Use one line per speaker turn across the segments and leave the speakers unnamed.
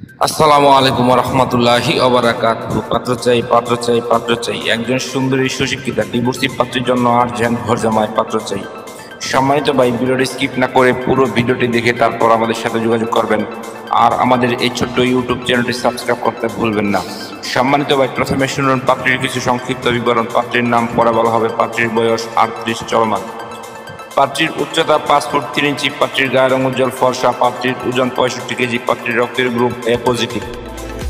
আসসালামু আলাইকুম ওয়া রাহমাতুল্লাহি ওয়া বারাকাতুহু। পাত্র চাই, পাত্র চাই, পাত্র চাই। একজন সুন্দরী সুশিক্ষিতা ডিভোর্সি পাত্রের জন্য আর্জেন্ট ঘর জামাই পাত্র চাই। সম্মানিত ভাই, ভিডিওটি স্কিপ না করে পুরো ভিডিওটি দেখে তারপর আমাদের সাথে যোগাযোগ করবেন। আর আমাদের এই ছোট্ট ইউটিউব চ্যানেলটি সাবস্ক্রাইব করতে ভুলবেন না। সম্মানিত ভাই, প্রথমে শুনুন পাত্রীর কিছু সংক্ষিপ্ত বিবরণ। পাত্রীর নাম পরে বলা হবে। পাত্রীর বয়স 38 চলমান। পাত্রীর উচ্চতা 5 ফুট 3 ইঞ্চি। পাত্রীর গায়ের রং উজ্জ্বল ফর্সা। পাত্রীর ওজন 65 কেজি। পাত্রীর রক্তের গ্রুপ এ পজিটিভ।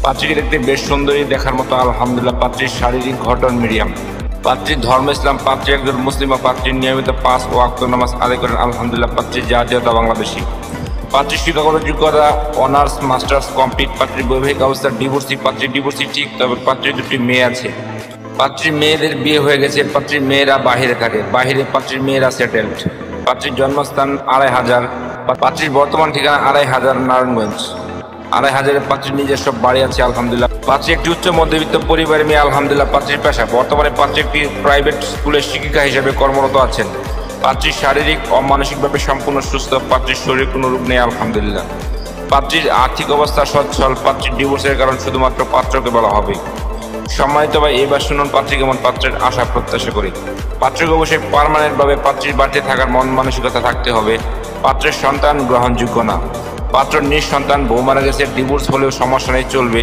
পাত্রীকে দেখতে বেশ সুন্দরী, দেখার মতো আলহামদুলিল্লাহ। পাত্রীর শারীরিক গঠন মিডিয়াম। পাত্রীর ধর্ম ইসলাম। পাত্রী একজন মুসলিম। পাত্রীর নিয়মিত 5 ওয়াক্ত নামাজ আদায় করেন আলহামদুলিল্লাহ। পাত্রীর জাতীয়তা বাংলাদেশি। পাত্রীর শিক্ষাগত যোগ্যতা অনার্স মাস্টার্স কমপ্লিট। পাত্রীর বৈবাহিক অবস্থা ডিভোর্সি। পাত্রীর ডিভোর্সি ঠিক, তবে পাত্রীর 2টি মেয়ে আছে। পাত্রীর মেয়েদের বিয়ে হয়ে গেছে। পাত্রীর মেয়েরা বাহিরে থাকে। বাহিরে পাত্রীর মেয়েরা সেটেলড। পাত্রীর জন্মস্থান 2500। পাত্রীর বর্তমান ঠিকানা 2500 নারায়ণগঞ্জ। 2500-এ পাত্রীর নিজস্ব বাড়ি আছে আলহামদুলিল্লাহ। পাত্রী একটি উচ্চ মধ্যবিত্ত পরিবারের মেয়ে আলহামদুলিল্লাহ। পাত্রীর পেশা বর্তমানে পাত্রী একটি প্রাইভেট স্কুলের শিক্ষিকা হিসেবে কর্মরত আছেন। পাত্রীর শারীরিক ও মানসিকভাবে সম্পূর্ণ সুস্থ। পাত্রীর শরীরে কোনো রোগ নেই আলহামদুলিল্লাহ। পাত্রীর আর্থিক অবস্থা সচ্ছল। পাত্রীর ডিভোর্সের কারণ শুধুমাত্র পাত্রকে বলা হবে। সম্মানিত ভাই, এবার শুনুন পাত্রী কেমন পাত্রের আশা প্রত্যাশা করি। পাত্রকে অবশ্যই পার্মানেন্টভাবে পাত্রীর বাড়িতে থাকার মন মানসিকতা থাকতে হবে। পাত্রের সন্তান গ্রহণযোগ্য না। পাত্র নিঃসন্তান, বউ মারা গেছে, ডিভোর্স হলেও সমস্যা নেই, চলবে।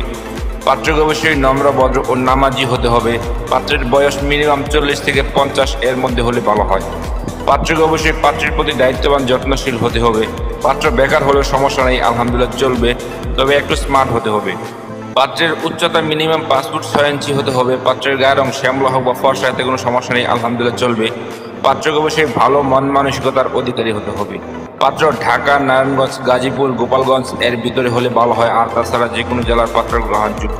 পাত্রকে অবশ্যই নম্র ভদ্র ও নামাজি হতে হবে। পাত্রের বয়স মিনিমাম 40 থেকে 50 এর মধ্যে হলে ভালো হয়। পাত্রকে অবশ্যই পাত্রের প্রতি দায়িত্ববান যত্নশীল হতে হবে। পাত্র বেকার হলেও সমস্যা নেই আলহামদুলিল্লাহ, চলবে, তবে একটু স্মার্ট হতে হবে। পাত্রের উচ্চতা মিনিমাম 5 ফুট 6 ইঞ্চি হতে হবে। পাত্রের গায়ের রং শ্যামলা হোক বা ফর্সা, এতে কোনো সমস্যা নেই আলহামদুলিল্লাহ, চলবে। পাত্রকে অবশ্যই ভালো মন মানসিকতার অধিকারী হতে হবে। পাত্র ঢাকা, নারায়ণগঞ্জ, গাজীপুর, গোপালগঞ্জ এর ভিতরে হলে ভালো হয়, আর তাছাড়া যে কোনো জেলার পাত্র গ্রহণযোগ্য।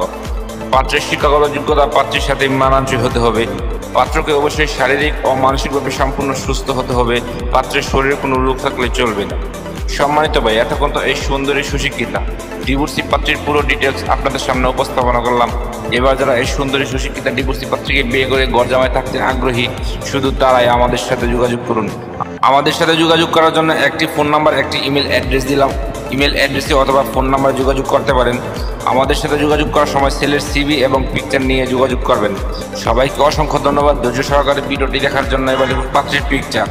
পাত্রের শিক্ষাগত যোগ্যতা পাত্রের সাথে মানানসই হতে হবে। পাত্রকে অবশ্যই শারীরিক ও মানসিকভাবে সম্পূর্ণ সুস্থ হতে হবে। পাত্রের শরীরে কোনো রোগ থাকলে চলবে না। সম্মানিত ভাই, এতক্ষণ তো এই সুন্দরী সুশিক্ষিতা ডিভোর্সি পাত্রীর পুরো ডিটেলস আপনাদের সামনে উপস্থাপনা করলাম। এবার যারা এই সুন্দরী সুশিক্ষিতা ডিভোর্সি পাত্রীকে বিয়ে করে ঘর জামাই থাকতে আগ্রহী, শুধু তারাই আমাদের সাথে যোগাযোগ করুন। আমাদের সাথে যোগাযোগ করার জন্য একটি ফোন নাম্বার, একটি ইমেল অ্যাড্রেস দিলাম। ইমেল অ্যাড্রেসে অথবা ফোন নাম্বারে যোগাযোগ করতে পারেন। আমাদের সাথে যোগাযোগ করার সময় ছেলের সিভি এবং পিকচার নিয়ে যোগাযোগ করবেন। সবাইকে অসংখ্য ধন্যবাদ ধৈর্য সহকারে ভিডিওটি দেখার জন্য। এবার দেখুন পাত্রীর পিকচার।